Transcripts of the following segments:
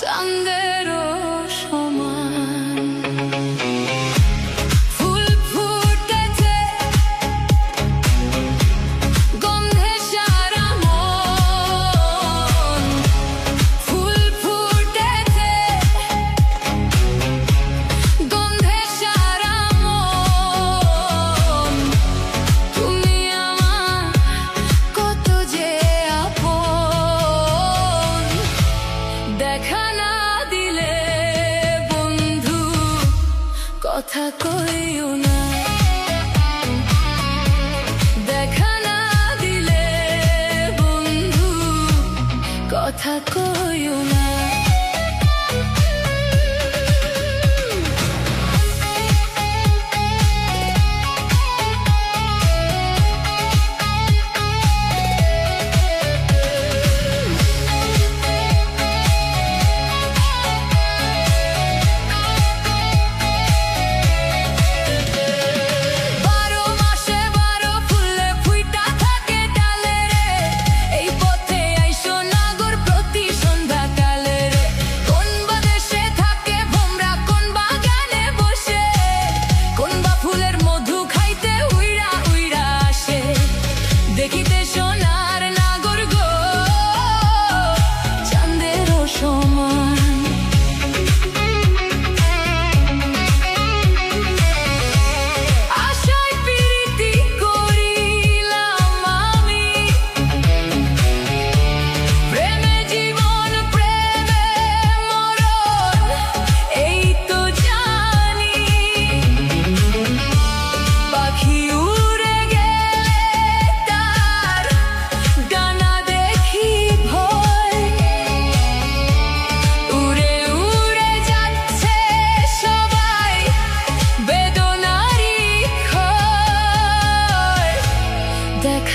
চাঁদেরও সমান। কথা কইও না, দেখা না দিলে বন্ধু, কথা কইও না।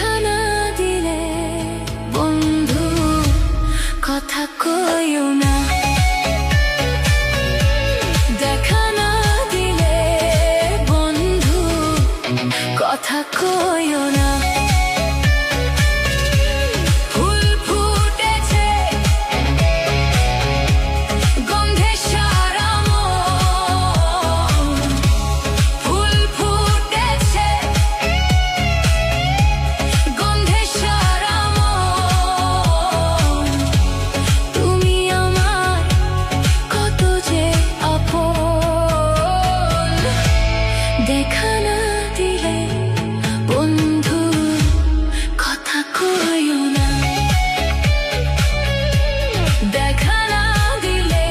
দেখা না দিলে বন্ধু, কথা কইও না, দেখা না দিলে বন্ধু, কথা কইও না। দেখা না দিলে বন্ধু, কথা কইও না, দেখা না দিলে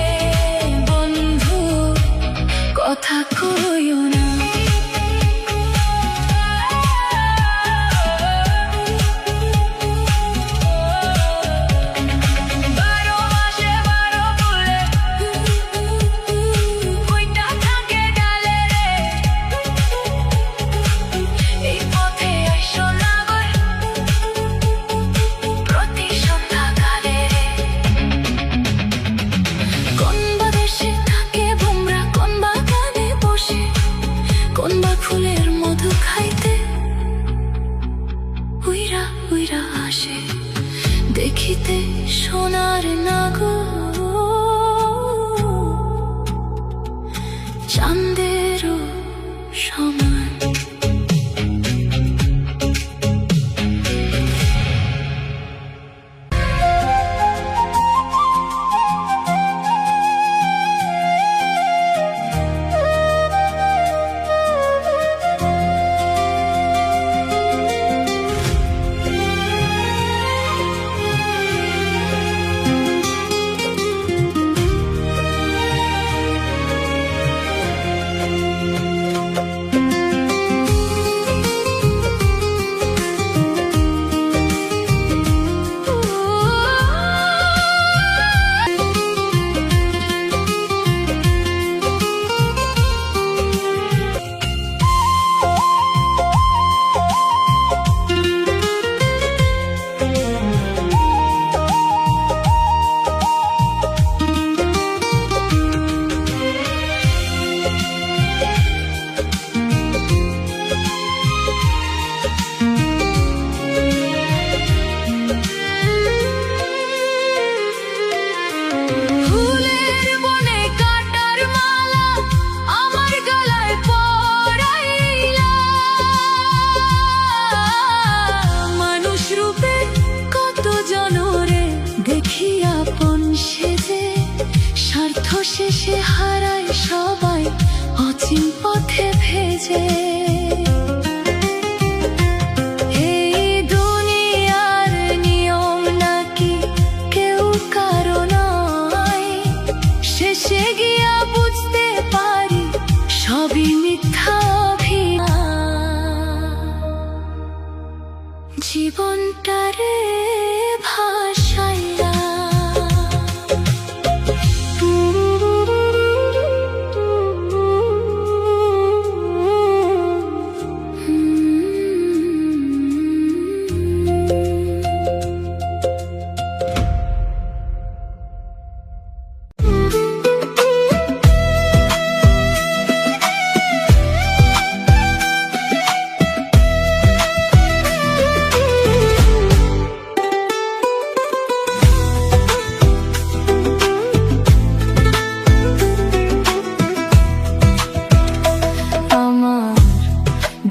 বন্ধু, কথা কইও না। কোন বাদেশে থাকে ভোমরা, কোন বাগানে বসে শেষে হারায় সবাই অচিন পথে ভেজে। এই দুনিয়ার নিয়ম নাকি কেউ কারো নয়, শেষে গিয়া বুঝতে পারি সবই মিথ্যা অভিনয়। জীবনটারে ভাসাইয়া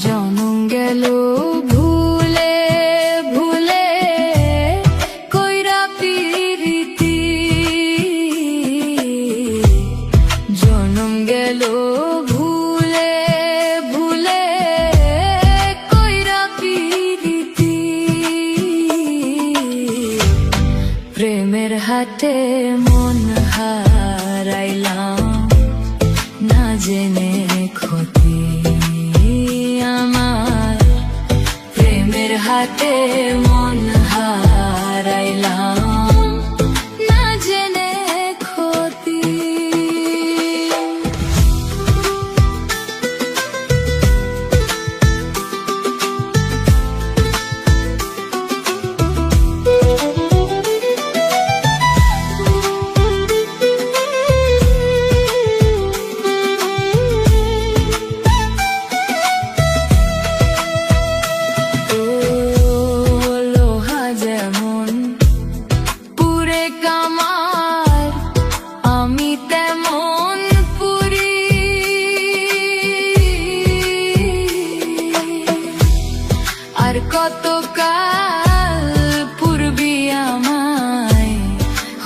জনম গেল ভুলে ভুলে কইরা পিরিতি, জনম গেল ভুলে ভুলে কইরা পিরিতি। প্রেমের হাতে মন হারাইলাম না জেনে ক্ষতি আমার, প্রেমের হাতে মন হারাইলাম না জেনে ক্ষতি। আর কতকাল পূর্বী আমায়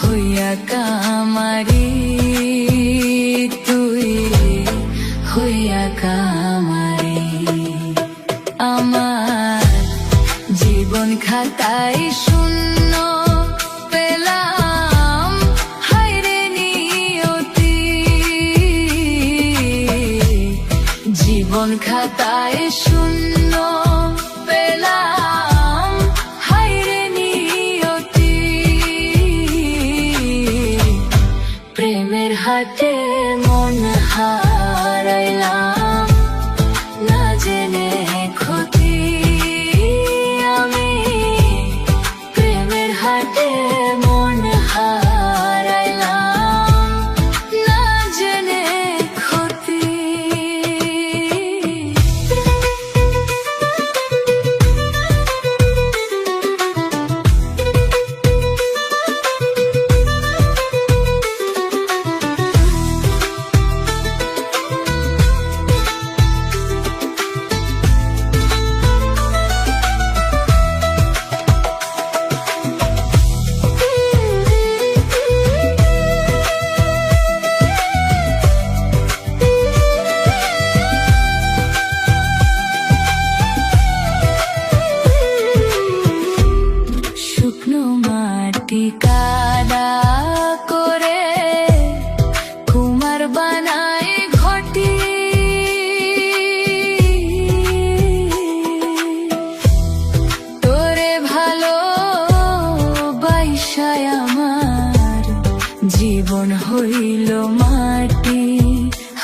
হইয়া কামারি, তুই হইয়া কামারি। আমার জীবন খাতায় শূন্য পেলাম হায়রে নিয়তি, জীবন খাতায় শূন্য পেলাম হায়রে নিয়তি। প্রেমের হাতে মন হারাইলাম না জেনে ক্ষতি আমি, প্রেমের হাতে মন হারাইলাম না জেনে ক্ষতি। শুকনো মাটি কাদা করে কুমার বানায় ঘটি, তোরে ভালো বাইসায় আমার জীবন হইল মাটি,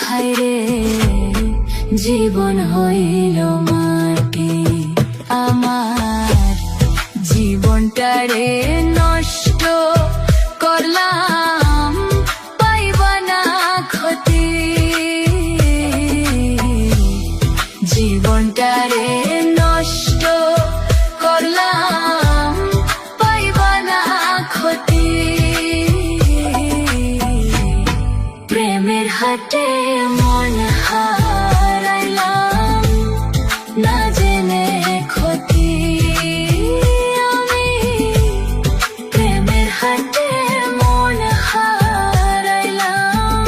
হায়রে জীবন হইল মাটি। আমার জীবনটারে নষ্ট করলাম পাইবা না ক্ষতি, জীবনটারে নষ্ট করলাম পাইবা না ক্ষতি। প্রেমের হাতে মন হারাইলাম না জেনে ক্ষতি আমি, প্রেমের হাতে মন হারাইলাম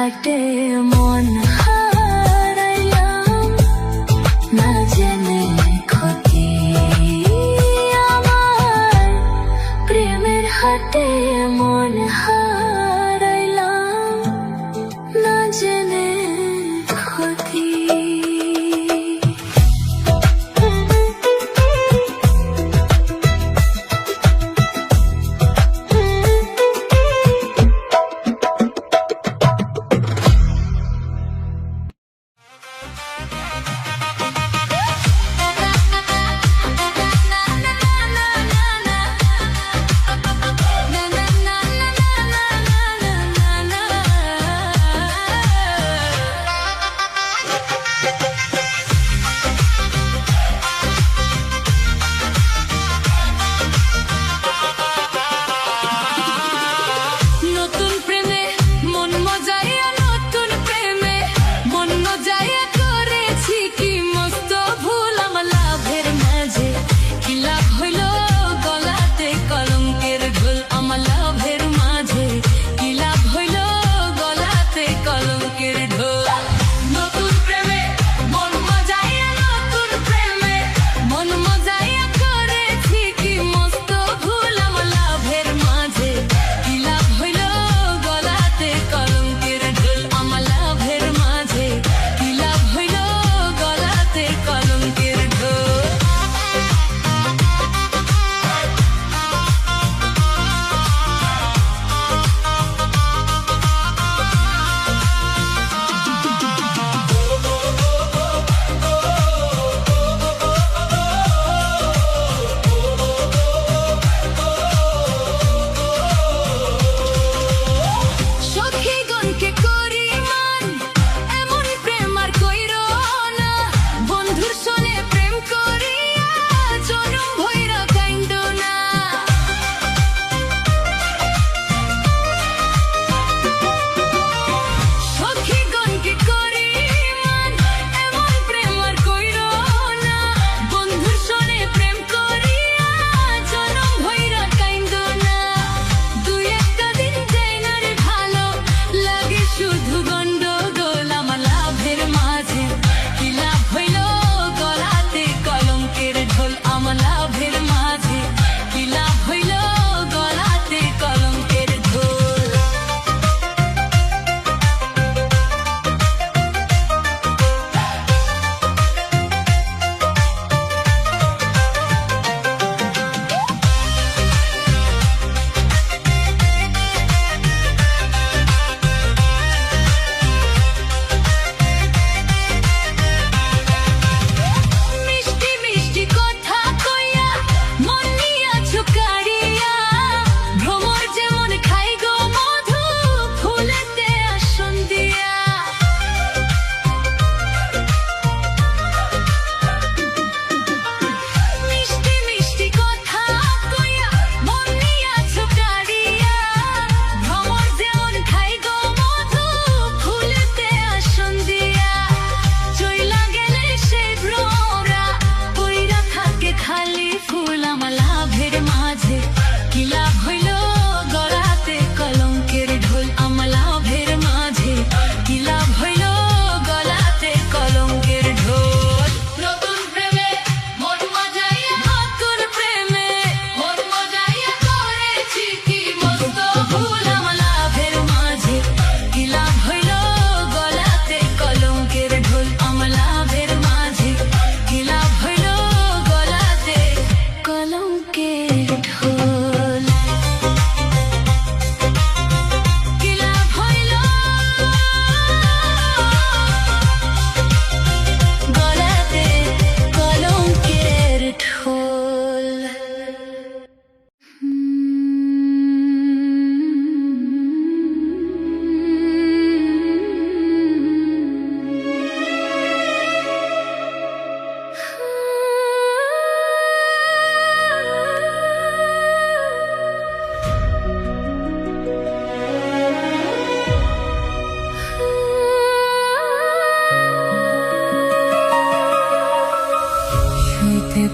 হাটে মন হারাইলাম না জেনে ক্ষতি আমার প্রেমের হাটে মন হারাইলাম না জেনে ক্ষতি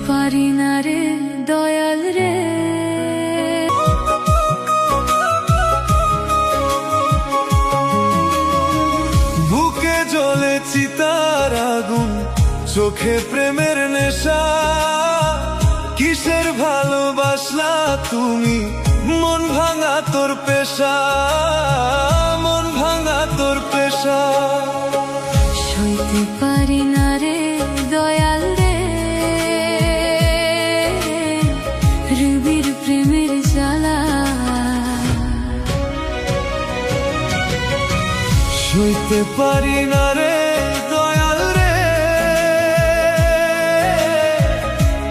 পারি না রে দয়াল রে। চিতার আগুন, চোখে প্রেমের নেশা। কিসের ভালোবাসলা তুমি, মন ভাঙা তোর পেশা, মন ভাঙা তোর পেশা। সইতে পারি না রে দয়াল রে, রুবির প্রেমের জ্বালা। সইতে পারি না রে দয়াল রে,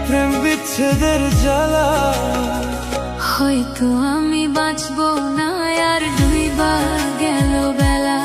প্রেম বিচ্ছেদের জ্বালা। হয়তো আমি বাঁচবো না আর ডুইবা গেল বেলা।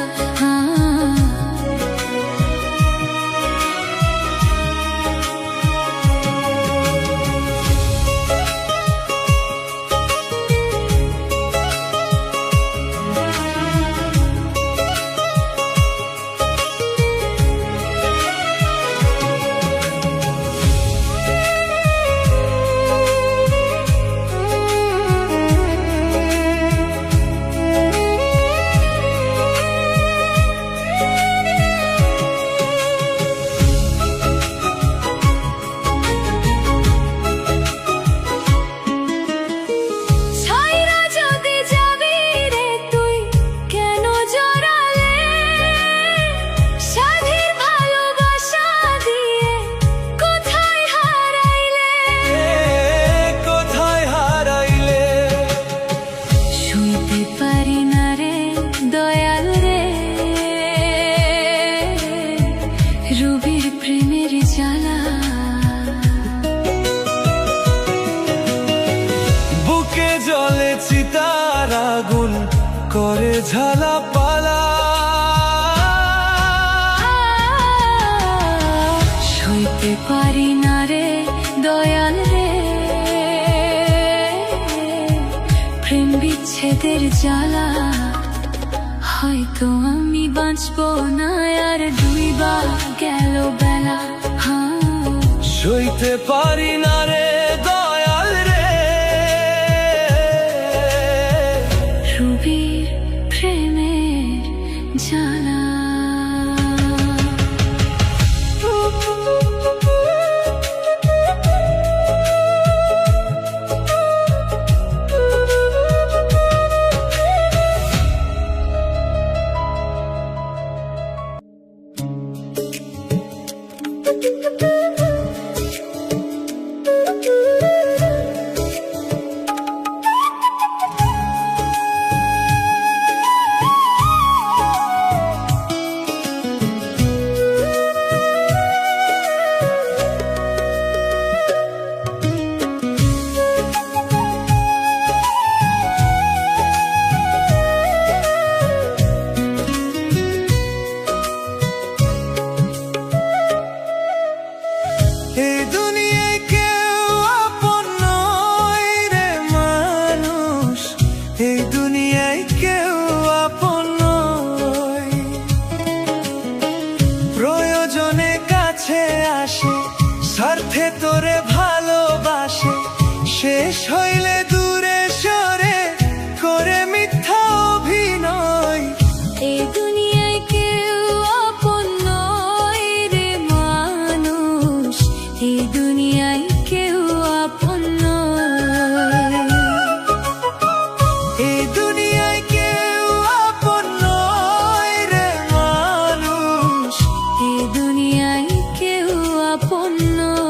রুবির প্রেমের জ্বালা, বুকে জ্বলে চিতার আগুন, করে ঝালা পালা। সইতে পারি না রে দয়াল রে, প্রেম বিচ্ছেদের জ্বালা। হয়তো আমি বাঁচবো না আর ডুইবা গেল বেলা। সইতে পারি না রে দয়াল রে, রুবির প্রেমের জ্বালা। এই দুনিয়ায় কেউ আপন নয় রে মানুষ, এই দুনিয়ায় কেউ আপন নয়। প্রয়োজনে কাছে আসে, স্বার্থে তোরে ভালোবাসে, শেষ হইলে দূরে সরে করে মিথ্যা অভিনয়। এই দুনিয়ায় কেউ আপন নয় রে মানুষ, এই দুনিয়ায় কেউ আপন নয়। এই দুনিয়ায় কেউ আপন নয় রে মানুষ, এই দুনিয়ায় কেউ আপন নয়।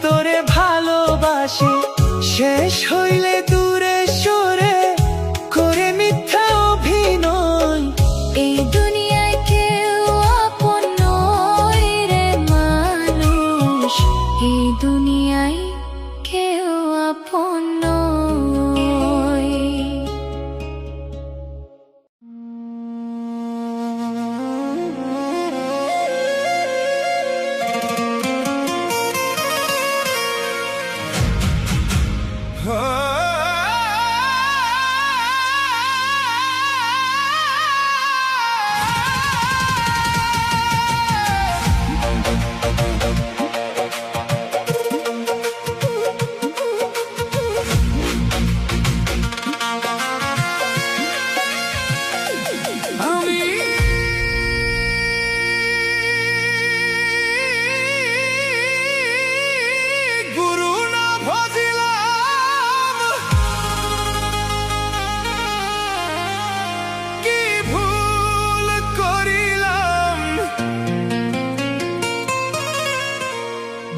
তোরে ভালোবাসি, শেষ হইলে দূরে সরে করে মিথ্যা অভিনয়। এই দুনিয়ায় কেউ আপন নয় রে মানুষ, এই দুনিয়ায় কেউ আপন নয়।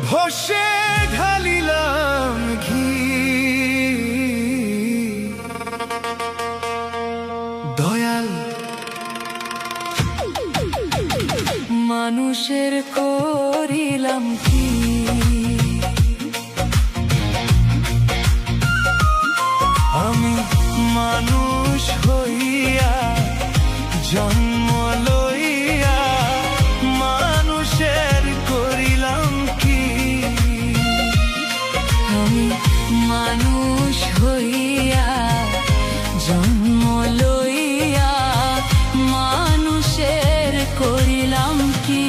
ঘষে ঢালিলাম ঘি, দয়াল মানুষের করিলাম কি? আমি মানুষ হইয়া জন্ম লইয়া মানুষের করিলাম কি? আমি মানুষ হইয়া জন্ম লইয়া মানুষের করিলাম কি?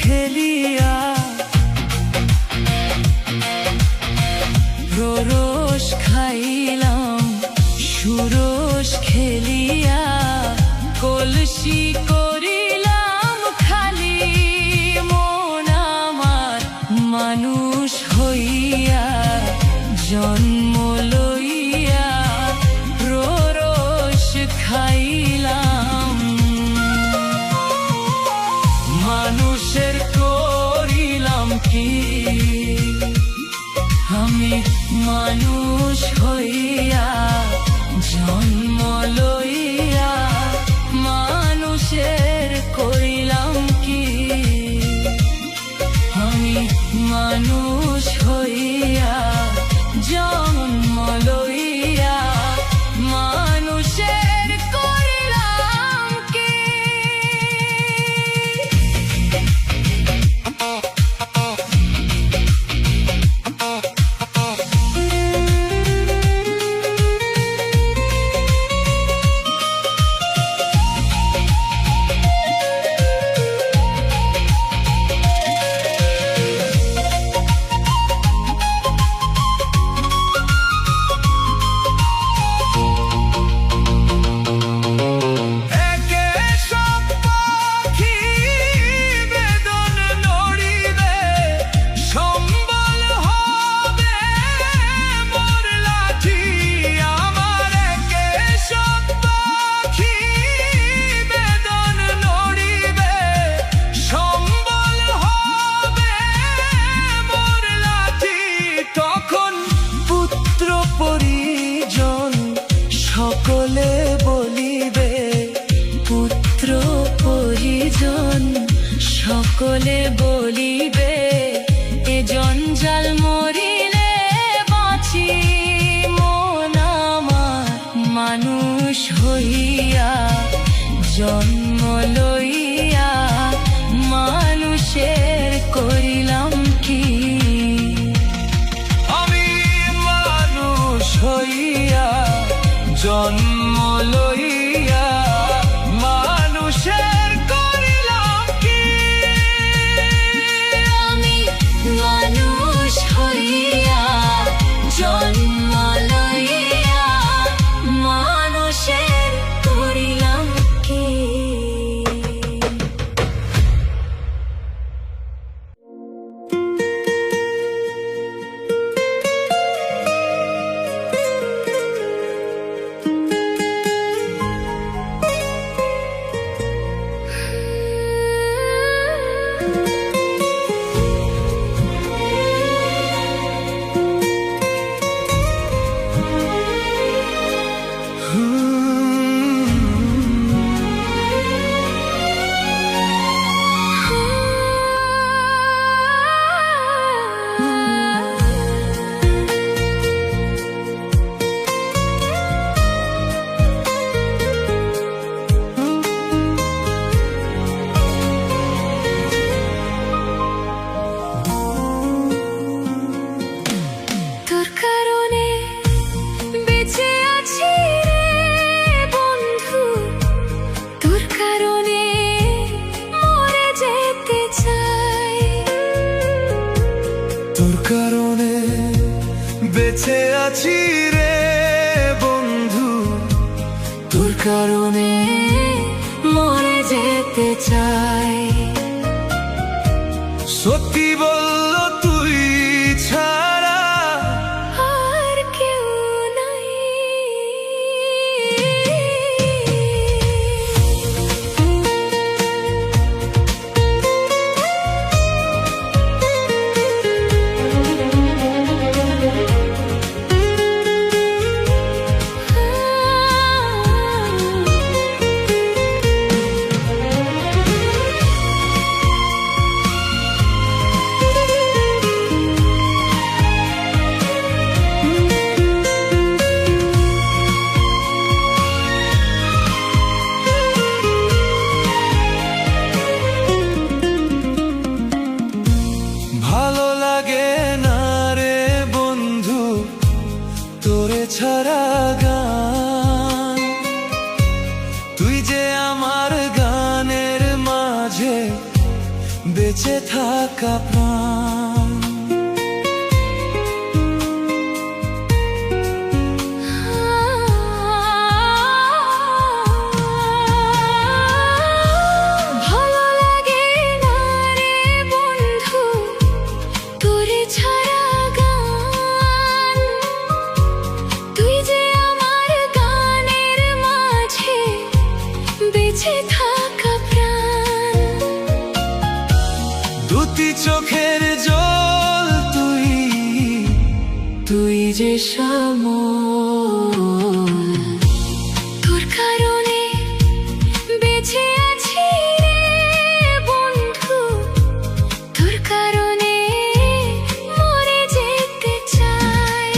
খেলিয়া রোরস খাইলাম, সুরস খেলিয়া কলসি করিলাম খালি। মন আমার মানুষ হইয়া জন্ম লইয়া রোরস খাইলাম। মানুষের করিলাম কি? আমি মানুষ হইয়া জন্ম লইয়া মানুষের করিলাম কি? আমি মানুষ হইয়া জন্ম লইয়া মানুষের করিলাম কি? সকলে বলিবে, পুত্র পরিজন সকলে বলিবে, এ জঞ্জাল মরিলে বাঁচি। মন আমার মানুষ হইয়া জন্ম লইয়া মানুষের করিলাম কি? আমি মানুষ হইয়া জন্ম লইয়া মানুষের করিলাম কি? আমি মানুষ হইয়া জন্ম লইয়া মানুষের করিলাম কি? তোর কারণে বেঁচে আছি রে বন্ধু, তোর কারণে মরে যেতে চাই। তোর কারণে বেঁচে আছি রে বন্ধু, তোর কারণে মরে যেতে চাই। সত্যি বলল তুই ছাড়া আর কেউ নাই। ভালো লাগে না রে বন্ধু তোরে ছাড়া গান, তুই যে আমার গানের মাঝে বেঁচে থাকা প্রাণ। ভালো লাগে না রে বন্ধু তোরে ছাড়া গান, তুই যে আমার গানের মাঝে বেঁচে থাকা প্রাণ। দুটি চোখের জল তুই, তুই যে শ্যামল, তোর কারণে বেঁচে আছি রে বন্ধু, তোর কারণে মরে যেতে চাই।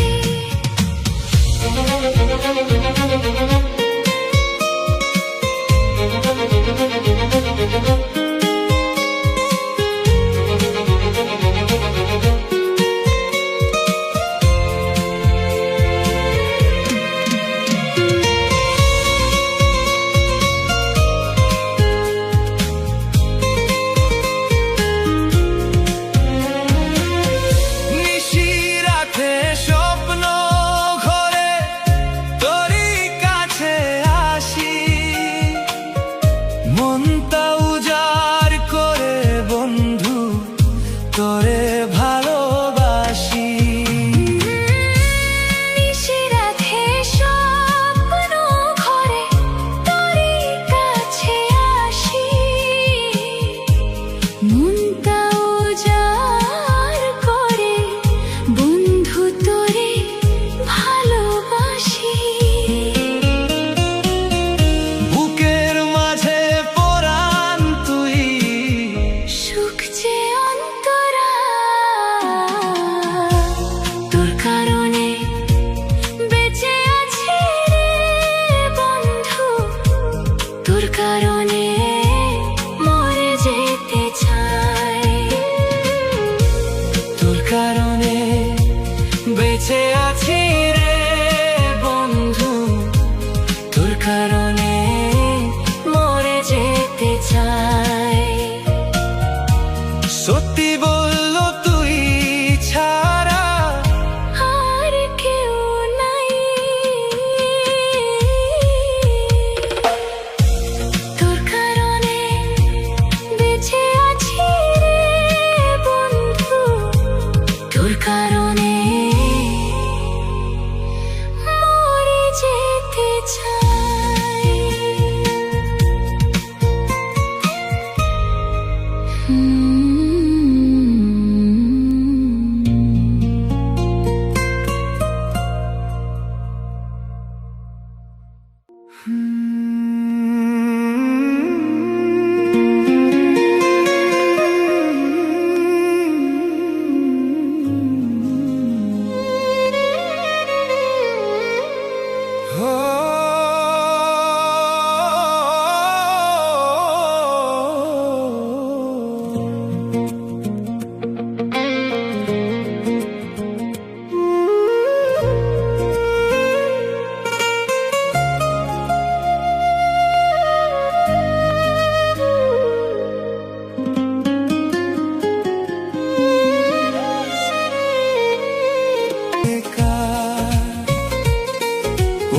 সত্যি বললো তুই ছাড়া আর কেউ নাই। তোর কারণে বেঁচে আছি রে বন্ধু, তোর কারণে মরে যেতে চাই।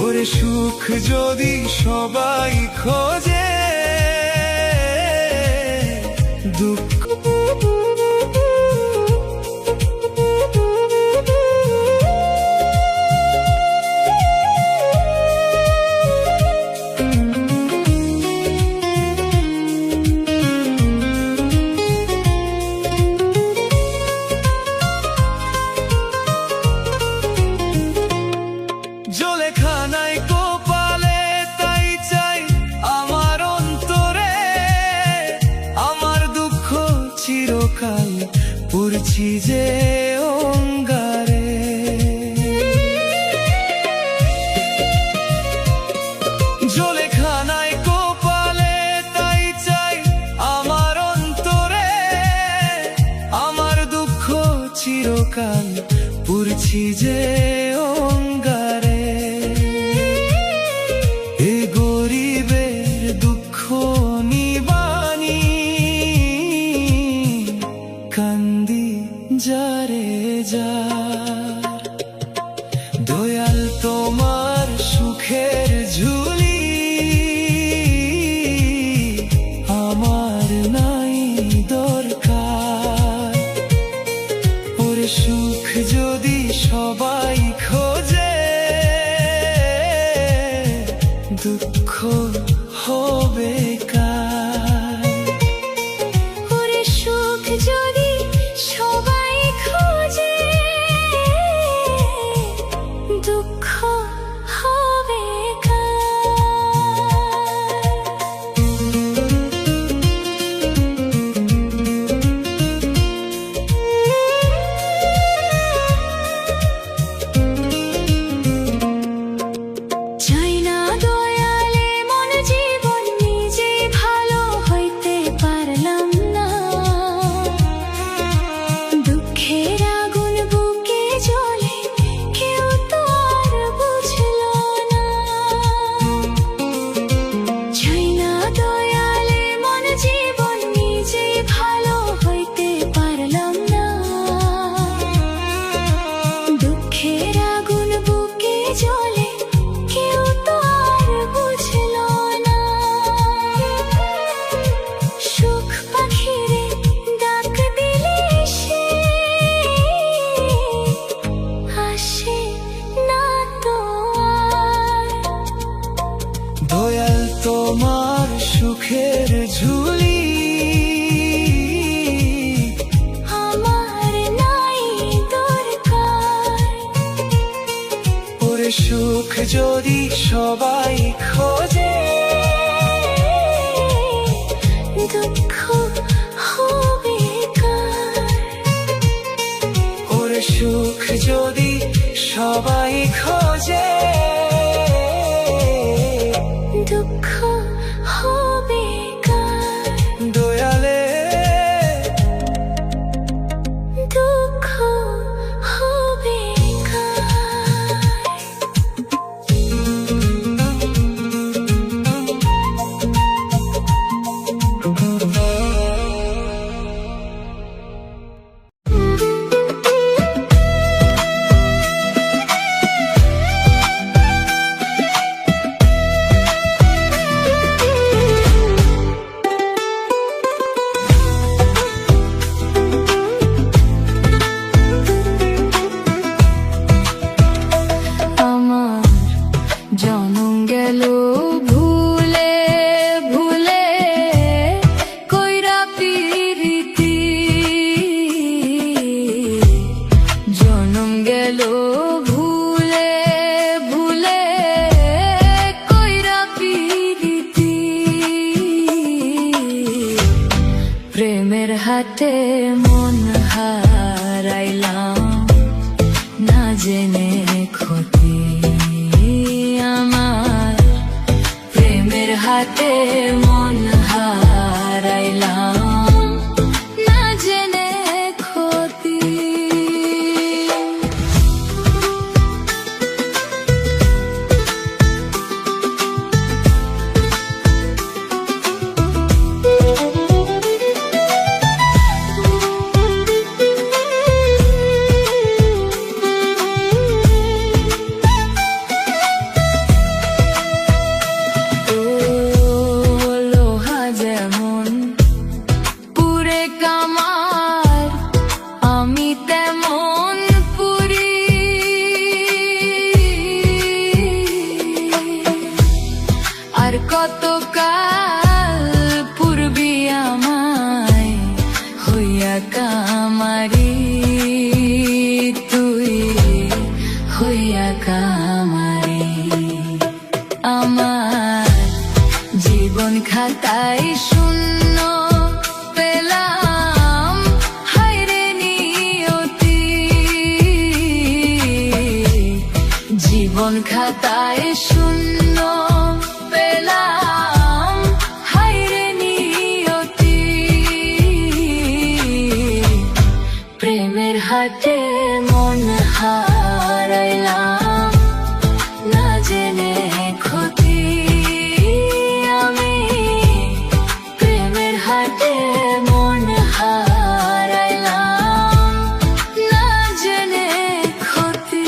ওরে সুখ যদি সবাই খোঁজে, দুঃখ জলেখানায় কপালে তাই চাই আমার অন্তরে, আমার দুঃখ চিরকাল পুরছি যে অঙ্গারে। জলেখানায় কপালে তাই চাই আমার অন্তরে, আমার দুঃখ চিরকাল পুরছি যে অঙ্গারে। এ গরিবের দুঃখ নিবানি কান্দি যারে যার, দয়াল তোমার সুখের ঝুলি আমার নাই দরকার। ওরে সুখ যদি সবাই খোঁজে, দুঃখ হবে কার। ওরে সুখ যদি সবাই খোঁজে, দুঃখ হবে চাই না দয়ালে মন জীবন নিজে ভালো হইতে পারলাম না। দুঃখের আগুন বুকে জ্বলে কেউ তো আর বুঝলো না। চাই না দয়ালে মন জীবন নিজে ভালো হইতে পারলাম না। দুঃখের আগুন বুকে জ্বলে কেউ তো আর বুঝলো না। সুখ পাখিরে ডাক দিলে সে আসে না তো আর। দয়াল তোমার সুখের ঝুলি আমার নাই দরকার। ওরে সুখ যদি সবাই খোঁজে, দুঃখ হবে কার। ওরে সুখ যদি সবাই খোঁজে, দুঃখ হবে কার। দয়ালে দুঃখ হবে কার। জেনে ক্ষতি আমার, প্রেমের হাতে মন হারাইলাম না জেনে ক্ষতি। আর কতকাল পূর্বি আমায় হইয়া কামারি, তুই হইয়া কামারি। আমার জীবন খাতায় শূন্য পেলাম হায়রে নিয়তি, জীবন খাতায় শূন্য পেলাম হায়রে নিয়তি, প্রেমের হাতে মন হারাইলাম না জেনে ক্ষতি আমি, প্রেমের হাতে মন হারাইলাম না জেনে ক্ষতি।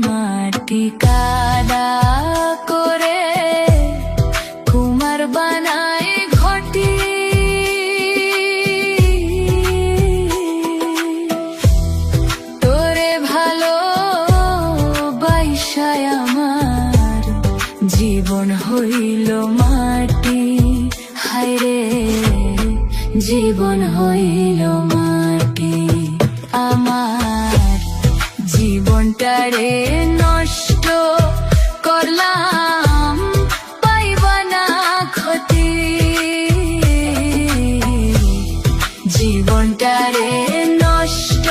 মাটি কাদা করে কুমার বানায় ঘটি, তোরে ভালো বাইসায় আমার জীবন হইল মাটি, হায়রে জীবন হইল মাটি। আমার জীবনটারে নষ্ট করলাম পাইবা না ক্ষতি, জীবনটারে নষ্ট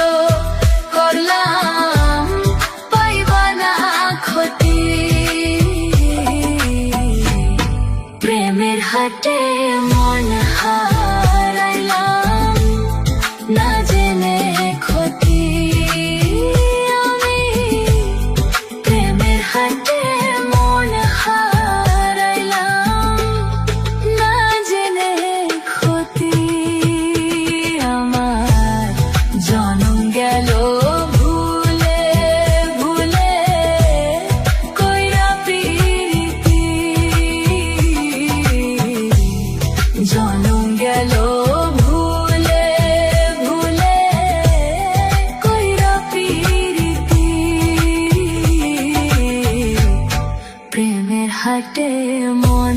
করলাম পাইবা না ক্ষতি, প্রেমের হাতে মন হারাইলাম না জেনে ক্ষতি আমি, প্রেমের হাতে মন হারাইলাম না জেনে ক্ষতি। আমার জনম গেল ভুলে ভুলে কইরা প্রীতি, জনম গেল ভুলে ভুলে কইরা প্রীতি, প্রেমের হাটে মন